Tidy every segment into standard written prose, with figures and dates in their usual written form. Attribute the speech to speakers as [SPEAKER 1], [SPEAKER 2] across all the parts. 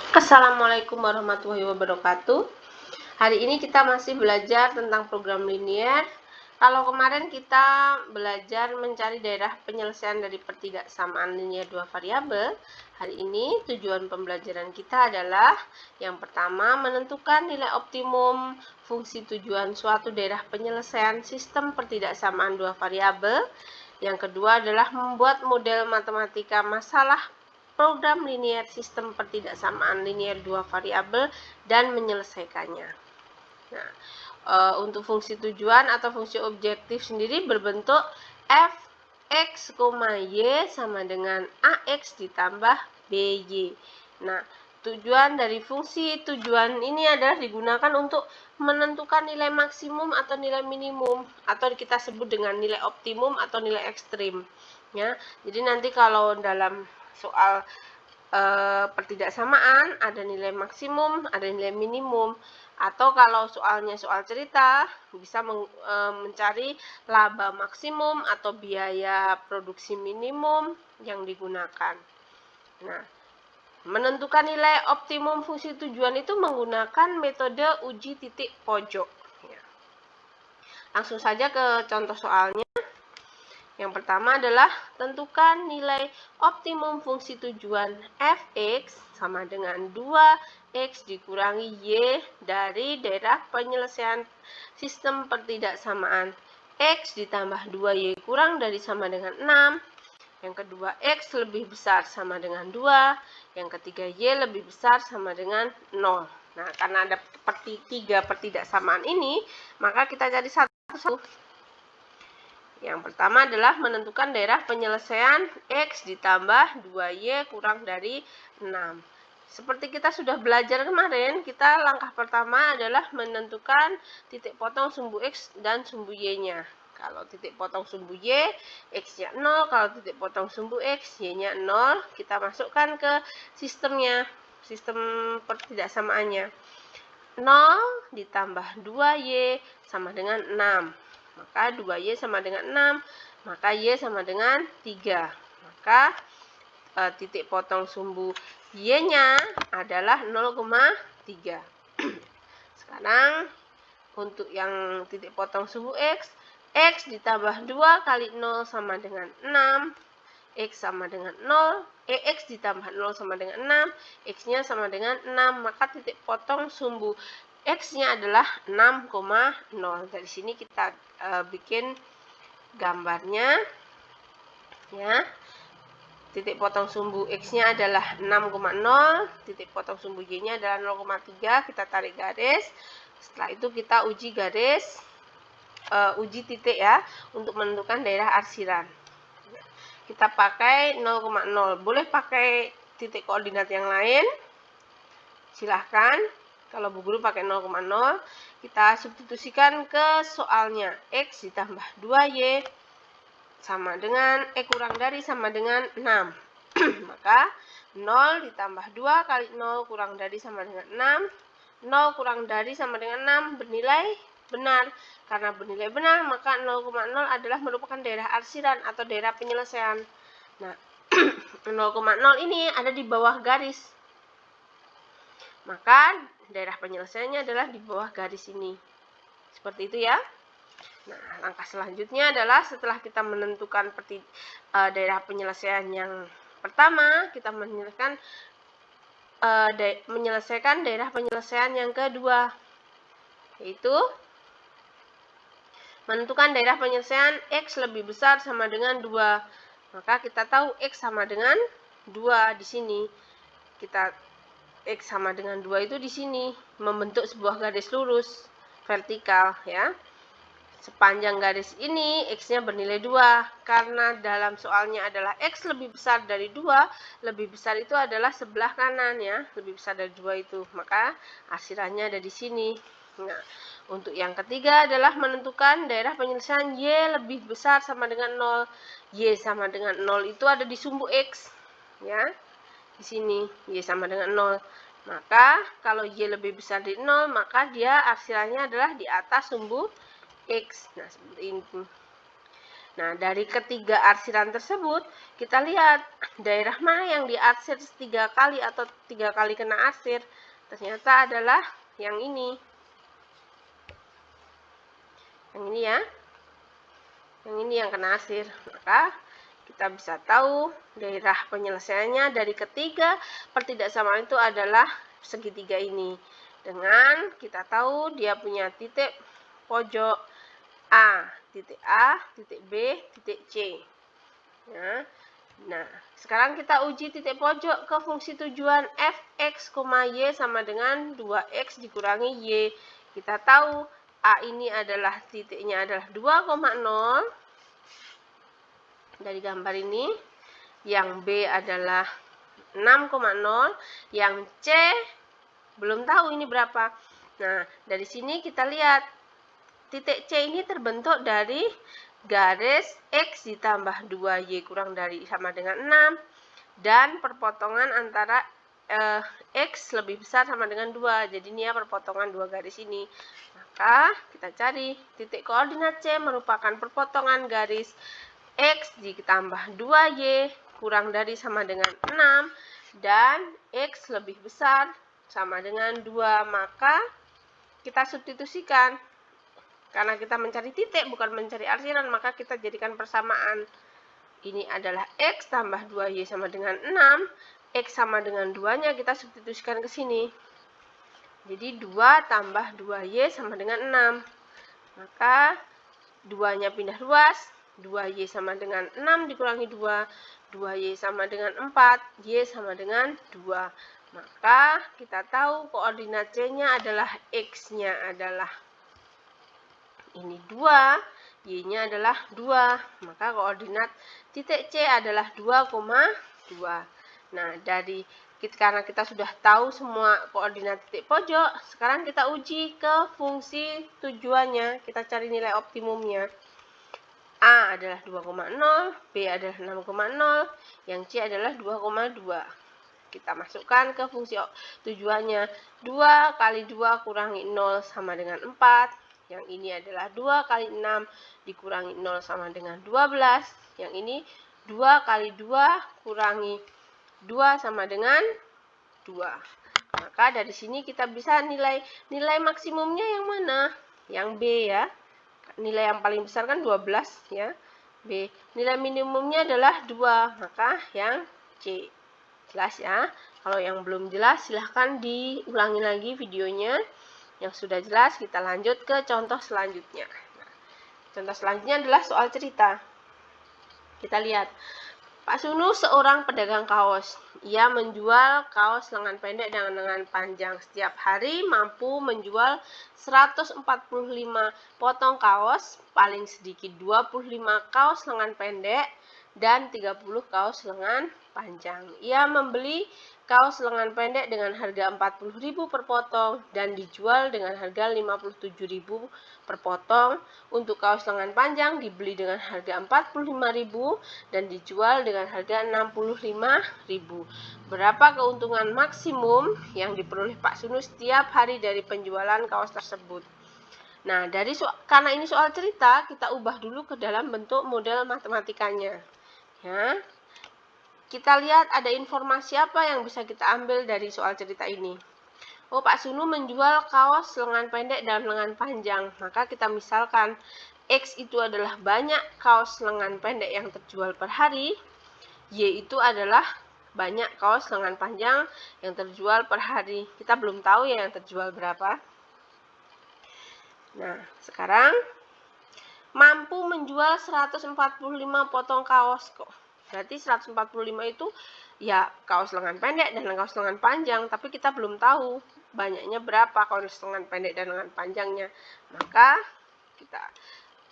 [SPEAKER 1] Assalamualaikum warahmatullahi wabarakatuh. Hari ini kita masih belajar tentang program linier. Kalau kemarin kita belajar mencari daerah penyelesaian dari pertidaksamaan linier dua variabel, hari ini tujuan pembelajaran kita adalah yang pertama menentukan nilai optimum fungsi tujuan suatu daerah penyelesaian sistem pertidaksamaan dua variabel. Yang kedua adalah membuat model matematika masalah program linier sistem pertidaksamaan linier dua variabel dan menyelesaikannya. Nah, untuk fungsi tujuan atau fungsi objektif sendiri berbentuk f(x, y) sama dengan ax ditambah by. Nah, tujuan dari fungsi tujuan ini adalah digunakan untuk menentukan nilai maksimum atau nilai minimum, atau kita sebut dengan nilai optimum atau nilai ekstrim. Ya, jadi nanti kalau dalam soal pertidaksamaan ada nilai maksimum, ada nilai minimum, atau kalau soalnya soal cerita bisa mencari laba maksimum atau biaya produksi minimum yang digunakan. Nah, menentukan nilai optimum fungsi tujuan itu menggunakan metode uji titik pojok. Ya. Langsung saja ke contoh soalnya. Yang pertama adalah tentukan nilai optimum fungsi tujuan f(x) sama dengan 2x dikurangi y dari daerah penyelesaian sistem pertidaksamaan x ditambah 2y kurang dari sama dengan 6. Yang kedua, x lebih besar sama dengan 2. Yang ketiga, y lebih besar sama dengan 0. Nah, karena ada tiga pertidaksamaan ini, maka kita cari satu. Yang pertama adalah menentukan daerah penyelesaian x ditambah 2y kurang dari 6. Seperti kita sudah belajar kemarin, kita langkah pertama adalah menentukan titik potong sumbu x dan sumbu y-nya. Kalau titik potong sumbu y, x-nya 0. Kalau titik potong sumbu x, y-nya 0. Kita masukkan ke sistemnya, sistem pertidaksamaannya. 0 ditambah 2y sama dengan 6. Maka 2y sama dengan 6, maka y sama dengan 3. Maka titik potong sumbu y-nya adalah 0,3. Sekarang untuk yang titik potong sumbu x ditambah 2 kali 0 sama dengan 6, x sama dengan 0, x ditambah 0 sama dengan 6, x-nya sama dengan 6, maka titik potong sumbu x-nya adalah 6,0. Dari sini kita bikin gambarnya. Ya. Titik potong sumbu x-nya adalah 6,0, titik potong sumbu y-nya adalah 0,3. Kita tarik garis. Setelah itu kita uji garis, uji titik ya, untuk menentukan daerah arsiran. Kita pakai 0,0. Boleh pakai titik koordinat yang lain. Silahkan. Kalau Bu Guru pakai 0,0, kita substitusikan ke soalnya. X ditambah 2Y sama dengan, kurang dari sama dengan 6. Maka 0 ditambah 2 kali 0 kurang dari sama dengan 6. 0 kurang dari sama dengan 6 bernilai benar. Karena bernilai benar, maka 0,0 adalah merupakan daerah arsiran atau daerah penyelesaian. Nah, 0,0 ini ada di bawah garis. Maka daerah penyelesaiannya adalah di bawah garis ini. Seperti itu ya. Nah, langkah selanjutnya adalah setelah kita menentukan daerah penyelesaian yang pertama, kita menyelesaikan daerah penyelesaian yang kedua, yaitu menentukan daerah penyelesaian x lebih besar sama dengan 2. Maka kita tahu x sama dengan 2 di sini. X sama dengan 2 itu di sini membentuk sebuah garis lurus vertikal ya. Sepanjang garis ini x-nya bernilai 2. Karena dalam soalnya adalah x lebih besar dari 2, lebih besar itu adalah sebelah kanan ya, lebih besar dari 2 itu. Maka arsirannya ada di sini. Nah, untuk yang ketiga adalah menentukan daerah penyelesaian y lebih besar sama dengan 0. Y sama dengan 0 itu ada di sumbu x ya. Di sini y sama dengan 0. Maka kalau y lebih besar dari 0, maka dia arsirannya adalah di atas sumbu x. Nah, seperti ini. Nah, dari ketiga arsiran tersebut, kita lihat daerah mana yang diarsir 3 kali atau 3 kali kena arsir. Ternyata adalah yang ini. Yang ini ya. Yang ini yang kena arsir. Maka kita bisa tahu daerah penyelesaiannya dari ketiga pertidaksamaan itu adalah segitiga ini. Dengan kita tahu dia punya titik pojok A, titik A, titik B, titik C. Ya. Nah, sekarang kita uji titik pojok ke fungsi tujuan fx, y sama dengan 2x dikurangi y. Kita tahu A ini adalah titiknya adalah 2,0 dari gambar ini. Yang B adalah 6,0. Yang C belum tahu ini berapa. Nah, dari sini kita lihat titik C ini terbentuk dari garis X ditambah 2Y kurang dari sama dengan 6 dan perpotongan antara X lebih besar sama dengan 2. Jadi ini ya perpotongan dua garis ini. Maka kita cari titik koordinat C merupakan perpotongan garis X ditambah 2Y kurang dari sama dengan 6 dan X lebih besar sama dengan 2. Maka kita substitusikan. Karena kita mencari titik bukan mencari arsiran, maka kita jadikan persamaan. Ini adalah X tambah 2Y sama dengan 6. X sama dengan 2-nya kita substitusikan ke sini. Jadi 2 tambah 2Y sama dengan 6. Maka 2-nya pindah luas. 2Y sama dengan 6 dikurangi 2. 2Y sama dengan 4. Y sama dengan 2. Maka kita tahu koordinat C-nya adalah X-nya adalah ini 2, Y-nya adalah 2. Maka koordinat titik C adalah 2,2. Nah, karena kita sudah tahu semua koordinat titik pojok, sekarang kita uji ke fungsi tujuannya. Kita cari nilai optimumnya. A adalah 2,0, B adalah 6,0, yang C adalah 2,2. Kita masukkan ke fungsi tujuannya. 2 kali 2 kurangi 0 sama dengan 4. Yang ini adalah 2 kali 6 dikurangi 0 sama dengan 12. Yang ini 2 kali 2 kurangi 2 sama dengan 2. Maka dari sini kita bisa nilai maksimumnya yang mana? Yang B ya. Nilai yang paling besar kan 12 ya. B. Nilai minimumnya adalah 2. Maka yang C. Jelas ya. Kalau yang belum jelas silahkan diulangi lagi videonya. Yang sudah jelas kita lanjut ke contoh selanjutnya. Nah, contoh selanjutnya adalah soal cerita. Kita lihat. Pak Sunu seorang pedagang kaos. Ia menjual kaos lengan pendek dan lengan panjang. Setiap hari mampu menjual 145 potong kaos, paling sedikit 25 kaos lengan pendek dan 30 kaos lengan panjang. Ia membeli kaos lengan pendek dengan harga 40.000 per potong dan dijual dengan harga 57.000 per potong. Untuk kaos lengan panjang dibeli dengan harga 45.000 dan dijual dengan harga 65.000. Berapa keuntungan maksimum yang diperoleh Pak Sunu setiap hari dari penjualan kaos tersebut? Nah, karena ini soal cerita, kita ubah dulu ke dalam bentuk model matematikanya. Ya. Kita lihat ada informasi apa yang bisa kita ambil dari soal cerita ini. Oh, Pak Sunu menjual kaos lengan pendek dan lengan panjang. Maka kita misalkan X itu adalah banyak kaos lengan pendek yang terjual per hari. Y itu adalah banyak kaos lengan panjang yang terjual per hari. Kita belum tahu ya yang terjual berapa. Nah, sekarang mampu menjual 145 potong kaos kok. Berarti 145 itu ya kaos lengan pendek dan kaos lengan panjang, tapi kita belum tahu banyaknya berapa kaos lengan pendek dan lengan panjangnya. Maka kita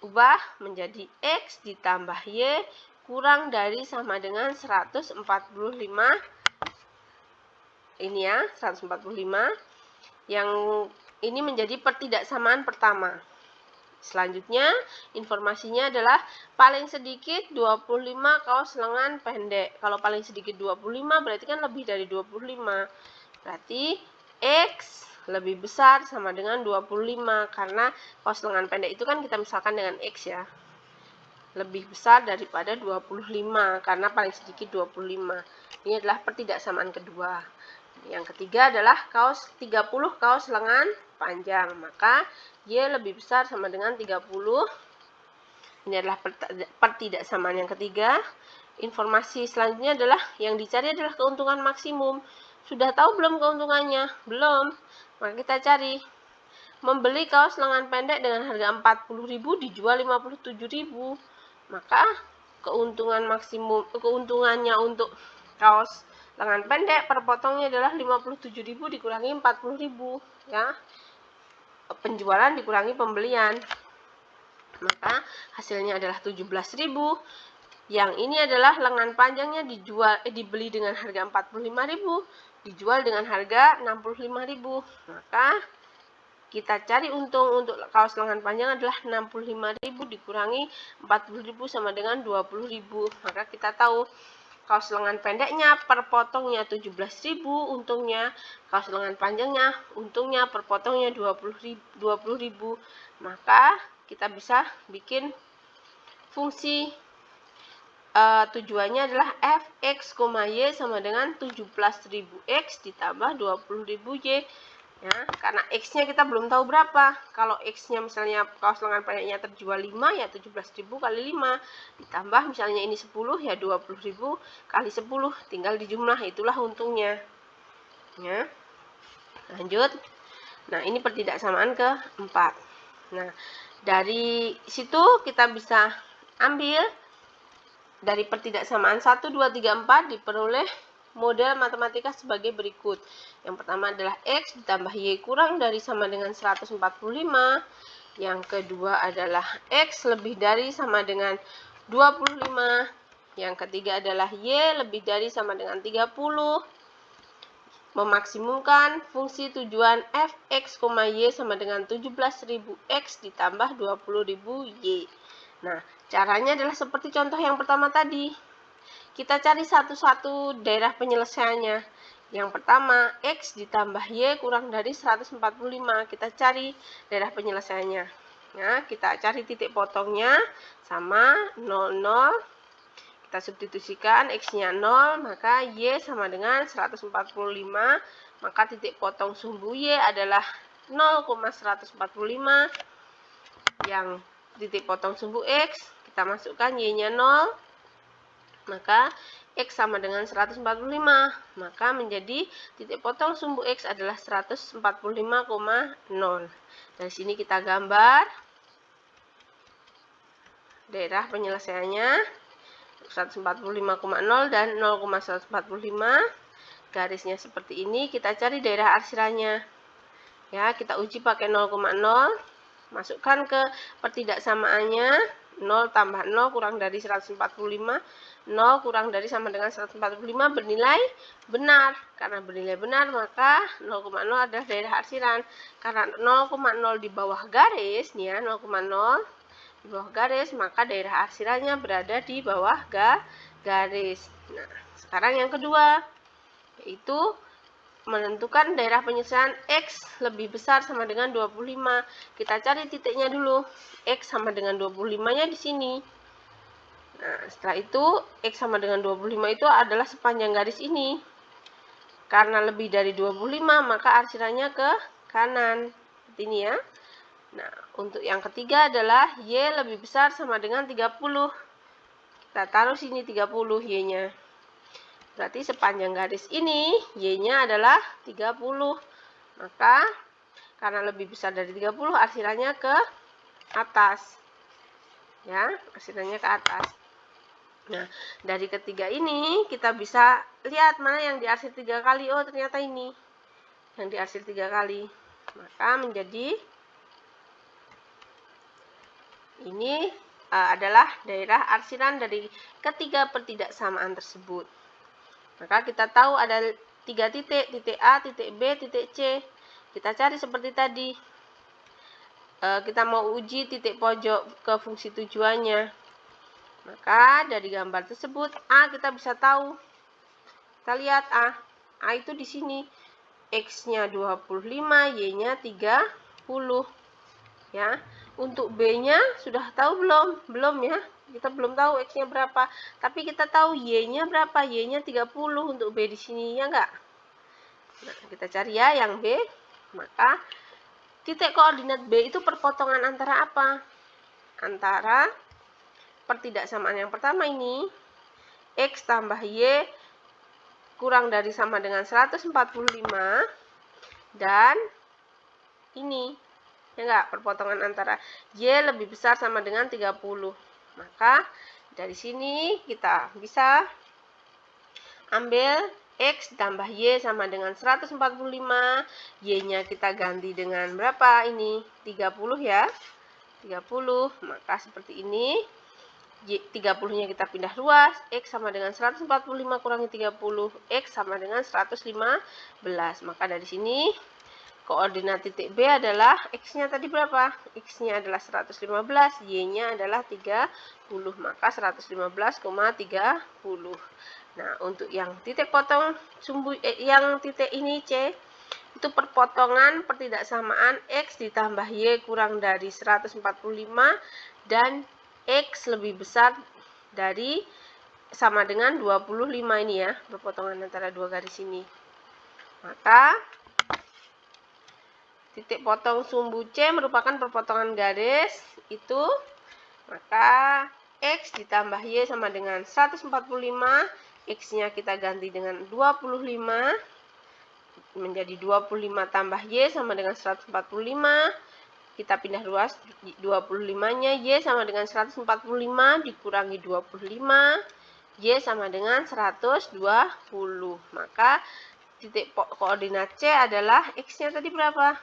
[SPEAKER 1] ubah menjadi X ditambah Y kurang dari sama dengan 145. Ini ya, 145. Yang ini menjadi pertidaksamaan pertama. Selanjutnya, informasinya adalah paling sedikit 25 kaos lengan pendek. Kalau paling sedikit 25 berarti kan lebih dari 25. Berarti X lebih besar sama dengan 25 karena kaos lengan pendek itu kan kita misalkan dengan X ya. lebih besar daripada 25 karena paling sedikit 25. Ini adalah pertidaksamaan kedua. Yang ketiga adalah kaos 30 kaos lengan panjang, maka Y lebih besar sama dengan 30. Ini adalah pertidaksamaan yang ketiga. Informasi selanjutnya adalah yang dicari adalah keuntungan maksimum. Sudah tahu belum keuntungannya? Belum. Maka kita cari. Membeli kaos lengan pendek dengan harga 40.000 dijual 57.000. Maka keuntungannya untuk kaos lengan pendek per potongnya adalah 57.000 dikurangi 40.000, ya. Penjualan dikurangi pembelian. Maka hasilnya adalah 17.000. Yang ini adalah lengan panjangnya dibeli dengan harga 45.000, dijual dengan harga 65.000. Maka kita cari untung untuk kaos lengan panjang adalah 65.000 dikurangi 40.000 sama dengan 20.000. Maka kita tahu kaos lengan pendeknya per potongnya 17.000 untungnya, kaos lengan panjangnya untungnya per potongnya 20.000. Maka kita bisa bikin fungsi tujuannya adalah fx, y sama dengan 17.000x ditambah 20.000y. Ya, karena X-nya kita belum tahu berapa. Kalau X-nya misalnya kaos lengan pendeknya terjual 5, ya 17.000 kali 5. Ditambah misalnya ini 10, ya 20.000 kali 10. Tinggal dijumlah, itulah untungnya. Ya. Lanjut. Nah, ini pertidaksamaan keempat. Nah, dari situ kita bisa ambil dari pertidaksamaan 1, 2, 3, 4 diperoleh model matematika sebagai berikut. Yang pertama adalah X ditambah Y kurang dari sama dengan 145. Yang kedua adalah X lebih dari sama dengan 25. Yang ketiga adalah Y lebih dari sama dengan 30. Memaksimumkan fungsi tujuan fx, y sama dengan 17.000x ditambah 20.000y. Nah, caranya adalah seperti contoh yang pertama tadi. Kita cari satu-satu daerah penyelesaiannya. Yang pertama, X ditambah Y kurang dari 145. Kita cari daerah penyelesaiannya. Nah, kita cari titik potongnya sama 0, 0. Kita substitusikan X-nya 0, maka Y sama dengan 145. Maka titik potong sumbu Y adalah 0,145. Yang titik potong sumbu X, kita masukkan Y-nya 0. Maka X sama dengan 145. Maka menjadi titik potong sumbu X adalah 145,0. Dari sini kita gambar daerah penyelesaiannya 145,0 dan 0,145. Garisnya seperti ini. Kita cari daerah arsirannya. Ya, kita uji pakai 0,0. Masukkan ke pertidaksamaannya. 0 tambah 0 kurang dari 145. 0 kurang dari sama dengan 145 bernilai benar. Karena bernilai benar, maka 0,0 adalah daerah arsiran. Karena 0,0 di bawah garis, nih ya, 0,0 di bawah garis, maka daerah arsirannya berada di bawah garis. Nah, sekarang yang kedua, yaitu menentukan daerah penyelesaian X lebih besar sama dengan 25. Kita cari titiknya dulu. X sama dengan 25-nya di sini. Nah, setelah itu X sama dengan 25 itu adalah sepanjang garis ini. Karena lebih dari 25, maka arsirannya ke kanan. Seperti ini ya. Nah, untuk yang ketiga adalah Y lebih besar sama dengan 30. Kita taruh sini 30 Y-nya. Berarti sepanjang garis ini Y-nya adalah 30. Maka karena lebih besar dari 30, arsirannya ke atas. Ya, arsirannya ke atas. Nah, dari ketiga ini kita bisa lihat mana yang diarsir 3 kali. Oh, ternyata ini yang diarsir 3 kali. Maka menjadi ini adalah daerah arsiran dari ketiga pertidaksamaan tersebut. Maka kita tahu ada 3 titik, titik A, titik B, titik C. Kita cari seperti tadi. Kita mau uji titik pojok ke fungsi tujuannya. Maka dari gambar tersebut, A kita bisa tahu. Kita lihat A. A itu di sini. X-nya 25, Y-nya 30. Ya. Untuk B-nya sudah tahu belum? Belum ya. Kita belum tahu X-nya berapa, tapi kita tahu Y-nya berapa. Y-nya 30 untuk B di sini, ya enggak? Nah, kita cari ya yang B. Maka titik koordinat B itu perpotongan antara apa? Antara pertidaksamaan yang pertama ini, X tambah Y kurang dari sama dengan 145, dan ini, ya enggak, perpotongan antara Y lebih besar sama dengan 30. Maka dari sini kita bisa ambil X tambah Y sama dengan 145. Y-nya kita ganti dengan berapa ini? 30 ya. 30. Maka seperti ini. 30-nya kita pindah luas. X sama dengan 145 kurangi 30. X sama dengan 115. Maka dari sini koordinat titik B adalah X-nya tadi berapa? X-nya adalah 115, Y-nya adalah 30, maka 115,30. Nah, untuk yang titik potong yang titik ini C, itu perpotongan pertidaksamaan X ditambah Y kurang dari 145 dan X lebih besar dari sama dengan 25 ini ya, perpotongan antara dua garis ini. Maka titik potong sumbu C merupakan perpotongan garis itu, maka X ditambah Y sama dengan 145, X-nya kita ganti dengan 25, menjadi 25 tambah Y sama dengan 145, kita pindah luas 25-nya, Y sama dengan 145 dikurangi 25, Y sama dengan 120, maka titik koordinat C adalah X-nya tadi berapa?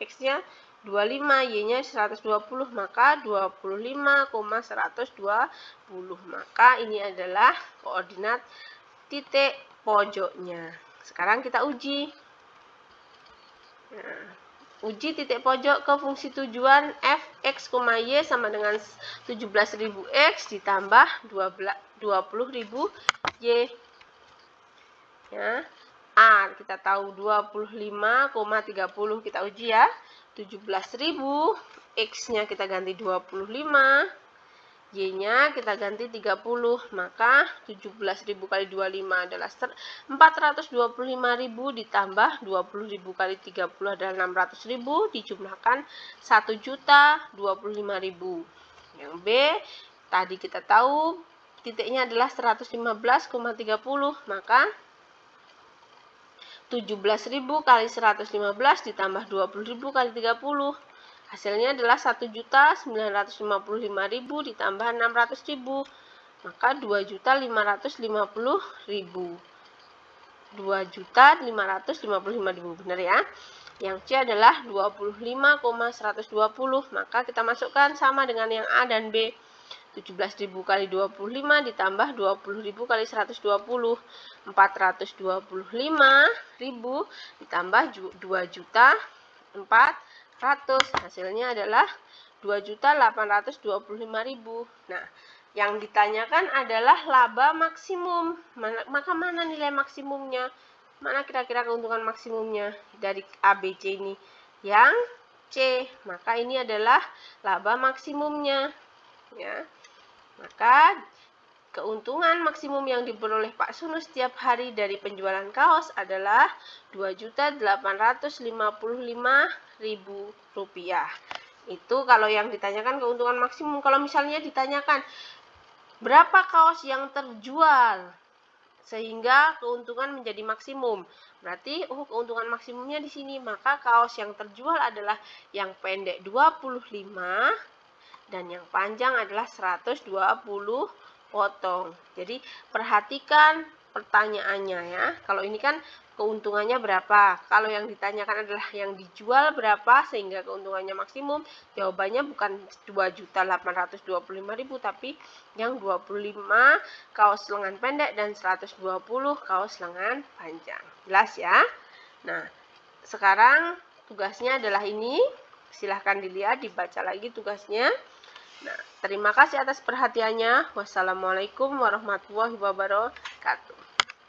[SPEAKER 1] X-nya 25, Y-nya 120, maka 25,120. Maka ini adalah koordinat titik pojoknya. Sekarang kita uji. Nah, uji titik pojok ke fungsi tujuan f x, y sama dengan 17.000x ditambah 20.000 y. Ya. A kita tahu 25,30, kita uji ya. 17.000, X-nya kita ganti 25, Y-nya kita ganti 30, maka 17.000 kali 25 adalah 425.000 ditambah 20.000 kali 30 adalah 600.000, dijumlahkan 1.025.000. Yang B, tadi kita tahu titiknya adalah 115,30, maka 17.000 kali 115 ditambah 20.000 kali 30. Hasilnya adalah 1.955.000 ditambah 600.000. Maka 2.550.000. 2.555.000, benar ya. Yang C adalah 25,120. Maka kita masukkan sama dengan yang A dan B. 17.000 kali 25 ditambah 20.000 kali 120. 425.000 ditambah 2.400.000. Hasilnya adalah 2.825.000. Nah, yang ditanyakan adalah laba maksimum. Maka mana nilai maksimumnya? Mana kira-kira keuntungan maksimumnya dari ABC ini? Yang C. Maka ini adalah laba maksimumnya. Ya. Maka keuntungan maksimum yang diperoleh Pak Sunu setiap hari dari penjualan kaos adalah Rp2.855.000. Itu kalau yang ditanyakan keuntungan maksimum. Kalau misalnya ditanyakan berapa kaos yang terjual sehingga keuntungan menjadi maksimum, berarti keuntungan maksimumnya di sini. Maka kaos yang terjual adalah yang pendek 25 dan yang panjang adalah 120 potong. Jadi perhatikan pertanyaannya ya. Kalau ini kan keuntungannya berapa? Kalau yang ditanyakan adalah yang dijual berapa sehingga keuntungannya maksimum, jawabannya bukan 2.825.000 tapi yang 25 kaos lengan pendek dan 120 kaos lengan panjang. Jelas ya? Nah, sekarang tugasnya adalah ini. Silahkan dilihat, dibaca lagi tugasnya. Nah, terima kasih atas perhatiannya. Wassalamualaikum warahmatullahi wabarakatuh.